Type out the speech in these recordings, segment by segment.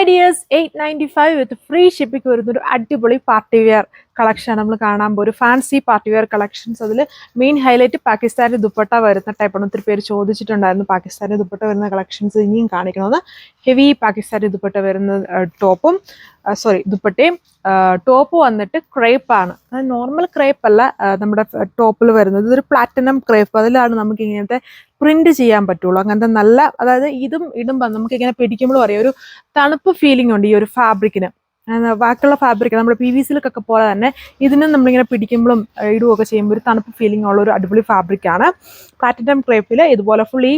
Dears 895 വിത്ത് free shipping വരുന്നൊരു അടിപൊളി party wear collection നമ്മൾ കാണാൻ പോകും. ഒരു ഫാൻസി പാർട്ടി വെയർ കളക്ഷൻസ്. അതിൽ മെയിൻ ഹൈലൈറ്റ് പാകിസ്ഥാനി ദുപ്പട്ട വരുന്ന ടൈപ്പാണ്. ഒത്തിരി പേര് ചോദിച്ചിട്ടുണ്ടായിരുന്നു പാകിസ്ഥാനി ദുപ്പട്ട വരുന്ന കളക്ഷൻസ് ഇനിയും കാണിക്കണമെന്ന്. ഹെവി പാകിസ്ഥാനി ദുപ്പട്ട വരുന്ന ടോപ്പും ദുപ്പട്ടയും ടോപ്പ് വന്നിട്ട് ക്രേപ്പാണ്. അത് നോർമൽ ക്രേപ്പ് അല്ല നമ്മുടെ ടോപ്പിൽ വരുന്നത്. ഇതൊരു പ്ലാറ്റിനം ക്രേപ്പ്. അതിലാണ് നമുക്ക് ഇങ്ങനത്തെ പ്രിന്റ് ചെയ്യാൻ പറ്റുള്ളൂ. അങ്ങനത്തെ നല്ല, അതായത് ഇതും ഇടുമ്പോൾ നമുക്ക് ഇങ്ങനെ പിടിക്കുമ്പോഴും അറിയാം ഒരു തണുപ്പ് ഫീലിംഗ് ഉണ്ട് ഈ ഒരു ഫാബ്രിക്കിന്. ബാക്കിയുള്ള ഫാബ്രിക് നമ്മുടെ PV സിൽക്കൊക്കെ പോലെ തന്നെ ഇതിനും നമ്മളിങ്ങനെ പിടിക്കുമ്പോഴും ഇടുകയൊക്കെ ചെയ്യുമ്പോൾ ഒരു തണുപ്പ് ഫീലിംഗ് ഉള്ള ഒരു അടിപൊളി ഫാബ്രിക്കാണ്. പ്ലാറ്റിനം ക്രേപ്പിൽ ഇതുപോലെ ഫുള്ളി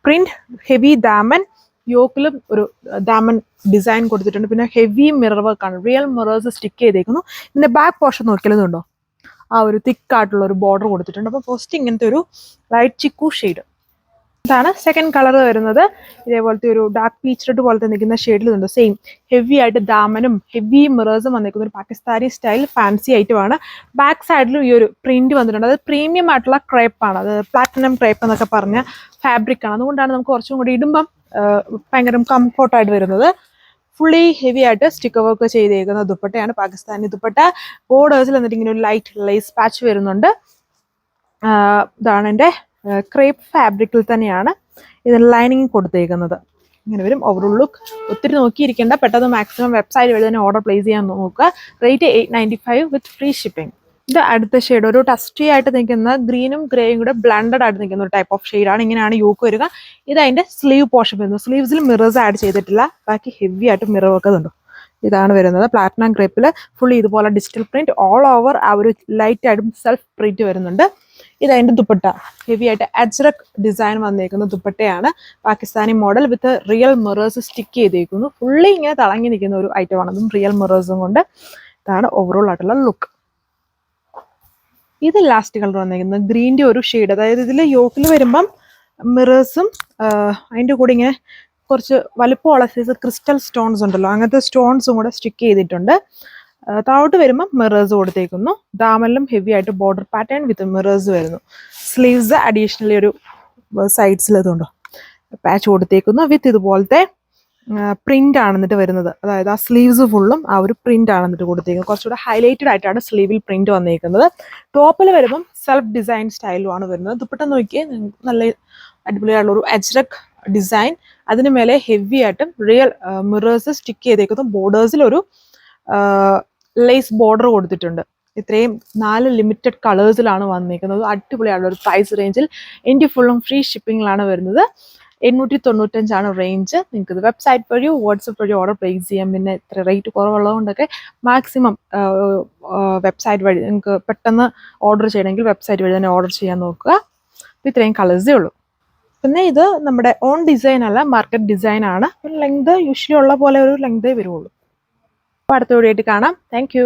പ്രിന്റ്, ഹെവി ദാമൻ, യോക്കിലും ഒരു ദാമൻ ഡിസൈൻ കൊടുത്തിട്ടുണ്ട്. പിന്നെ ഹെവി മിറർ വർക്കാണ്, റിയൽ മിറേഴ്സ് സ്റ്റിക്ക് ചെയ്തേക്കുന്നു. ഇതിന്റെ ബാക്ക് പോർഷൻ നോക്കിയാലുണ്ടോ ആ ഒരു തിക്കായിട്ടുള്ള ഒരു ബോർഡർ കൊടുത്തിട്ടുണ്ട്. അപ്പോൾ ഫസ്റ്റ് ഇങ്ങനത്തെ ഒരു ലൈറ്റ് ചിക്കു ഷെയ്ഡ്. ഇതാണ് സെക്കൻഡ് കളർ വരുന്നത്. ഇതേപോലത്തെ ഒരു ഡാർക്ക് പീച്ച് റെഡ് പോലത്തെ നിൽക്കുന്ന ഷെയ്ഡിലുണ്ട്. സെയിം ഹെവി ആയിട്ട് ദാമനും ഹെവി മിറേഴ്സും വന്നിരിക്കുന്ന ഒരു പാകിസ്ഥാനി സ്റ്റൈൽ ഫാൻസി ഐറ്റമാണ്. ബാക്ക് സൈഡിലും ഈ ഒരു പ്രിന്റ് വന്നിട്ടുണ്ട്. അത് പ്രീമിയം ആയിട്ടുള്ള ക്രേപ്പാണ്. അത് പ്ലാറ്റിനം ക്രേപ്പ് എന്നൊക്കെ പറഞ്ഞ ഫാബ്രിക്കാണ്. അതുകൊണ്ടാണ് നമുക്ക് കുറച്ചും കൂടി ഇടുമ്പം ഭയങ്കര കംഫോർട്ടായിട്ട് വരുന്നത്. ഫുള്ളി ഹെവി ആയിട്ട് സ്റ്റിക്കർ വർക്ക് ചെയ്തേക്കുന്ന ദുപ്പട്ടയാണ് പാകിസ്ഥാനി ദുപ്പട്ട. ബോർഡേഴ്സിൽ എന്നിട്ട് ഇങ്ങനെ ഒരു ലൈറ്റ് ലേസ് പാച്ച് വരുന്നുണ്ട്. ഇതാണ് എൻ്റെ ക്രേപ്പ് ഫാബ്രിക്കിൽ തന്നെയാണ് ഇതിന് ലൈനിങ് കൊടുത്തേക്കുന്നത്. ഇങ്ങനെ വരും ഓവറോൾ ലുക്ക്. ഒത്തിരി നോക്കിയിരിക്കേണ്ട, പെട്ടെന്ന് മാക്സിമം വെബ്സൈറ്റ് വഴി തന്നെ ഓർഡർ പ്ലേസ് ചെയ്യാൻ നോക്കുക. റേറ്റ് 895 വിത്ത് ഫ്രീ ഷിപ്പിംഗ്. ഇത് അടുത്ത ഷെയ്ഡ് ഒരു ടസ്റ്റി ആയിട്ട് നിൽക്കുന്ന ഗ്രീനും ഗ്രേയും കൂടെ ബ്ലണ്ടഡ് ആയിട്ട് നിൽക്കുന്ന ഒരു ടൈപ്പ് ഓഫ് ഷെയ്ഡാണ്. ഇങ്ങനെയാണ് യോക്ക് വരിക. ഇത് അതിന്റെ സ്ലീവ് പോർഷൻ വരുന്നത്. സ്ലീവ്സിൽ മിറേഴ്സ് ആഡ് ചെയ്തിട്ടില്ല, ബാക്കി ഹെവി ആയിട്ട് മിറർ വെക്കുന്നുണ്ട്. ഇതാണ് വരുന്നത്. പ്ലാറ്റിനം ക്രേപ്പിൽ ഫുള്ളി ഇതുപോലെ ഡിജിറ്റൽ പ്രിന്റ് ഓൾ ഓവർ ആ ഒരു ലൈറ്റ് ആയിട്ടും സെൽഫ് പ്രിന്റ് വരുന്നുണ്ട്. ഇത് അതിന്റെ ദുപ്പട്ട ഹെവി ആയിട്ട് അജ്രക് ഡിസൈൻ വന്നേക്കുന്ന ദുപ്പട്ടയാണ്. Pakistani model with real mirrors stick ചെയ്തേക്കുന്നു. ഫുള്ളി ഇങ്ങനെ തിളങ്ങി നിൽക്കുന്ന ഒരു ഐറ്റമാണ്. അതും റിയൽ മിറേഴ്സും കൊണ്ട്. ഇതാണ് ഓവറോൾ ആയിട്ടുള്ള ലുക്ക്. ഇത് ലാസ്റ്റ് കളർ വന്നേക്കുന്നത് ഗ്രീൻ്റെ ഒരു ഷെയ്ഡ്. അതായത് ഇതിൽ യോക്കിൽ വരുമ്പം മിറേഴ്സും അതിൻ്റെ കൂടെ ഇങ്ങനെ കുറച്ച് വലുപ്പമുള്ള സൈസ് ക്രിസ്റ്റൽ സ്റ്റോൺസ് ഉണ്ടല്ലോ, അങ്ങനത്തെ സ്റ്റോൺസും കൂടെ സ്റ്റിക്ക് ചെയ്തിട്ടുണ്ട്. താഴോട്ട് വരുമ്പോൾ മിറേഴ്സ് കൊടുത്തേക്കുന്നു. ദാമനിലും ഹെവി ആയിട്ട് ബോർഡർ പാറ്റേൺ വിത്ത് മിറേഴ്സ് വരുന്നു. സ്ലീവ്സ് അഡീഷണലി ഒരു സൈഡ്സിൽ ഇതുണ്ടോ പാച്ച് കൊടുത്തേക്കുന്നു. വിത്ത് ഇതുപോലത്തെ പ്രിന്റ് ആണ് എന്നിട്ട് വരുന്നത്. അതായത് ആ സ്ലീവ്സ് ഫുള്ളും ആ ഒരു പ്രിന്റ് ആണ് എന്നിട്ട് കൊടുത്തേക്കുന്നത്. കുറച്ചുകൂടെ ഹൈലൈറ്റഡ് ആയിട്ടാണ് സ്ലീവിൽ പ്രിന്റ് വന്നേക്കുന്നത്. ടോപ്പിൽ വരുമ്പം സെൽഫ് ഡിസൈൻ സ്റ്റൈലുമാണ് വരുന്നത്. ദുപ്പട്ട നോക്കിയേ, നല്ല അടിപൊളിയായിട്ടുള്ള ഒരു അജ്രക് ഡിസൈൻ. അതിന് മേലെ ഹെവി ആയിട്ടും റിയൽ മിറേഴ്സ് സ്റ്റിക്ക് ചെയ്തേക്കുന്നു. ബോർഡേഴ്സിൽ ഒരു ലേസ് ബോർഡർ കൊടുത്തിട്ടുണ്ട്. ഇത്രയും 4 ലിമിറ്റഡ് കളേഴ്സിലാണ് വന്നിരിക്കുന്നത്. അടിപൊളിയായിട്ടുള്ള ഒരു പ്രൈസ് റേഞ്ചിൽ. എൻ്റെ ഫുള്ളും ഫ്രീ ഷിപ്പിങ്ങിലാണ് വരുന്നത്. 895 റേഞ്ച്. നിങ്ങൾക്ക് ഇത് വെബ്സൈറ്റ് വഴിയോ വാട്സപ്പ് വഴിയോ ഓർഡർ പ്ലേസ് ചെയ്യാം. പിന്നെ ഇത്ര റേറ്റ് കുറവുള്ളതുകൊണ്ടൊക്കെ മാക്സിമം വെബ്സൈറ്റ് വഴി നിങ്ങൾക്ക് പെട്ടെന്ന് ഓർഡർ ചെയ്യണമെങ്കിൽ വെബ്സൈറ്റ് വഴി തന്നെ ഓർഡർ ചെയ്യാൻ നോക്കുക. ഇത്രയും കളേഴ്സേ ഉള്ളൂ. പിന്നെ ഇത് നമ്മുടെ ഓൺ ഡിസൈൻ അല്ല, മാർക്കറ്റ് ഡിസൈൻ ആണ്. ലെങ്ത് യൂഷ്വലി ഉള്ള പോലെ ഒരു ലെങ്തേ വരുള്ളൂ. അപ്പോൾ അടുത്ത വീഡിയോ ആയിട്ട് കാണാം. Thank you.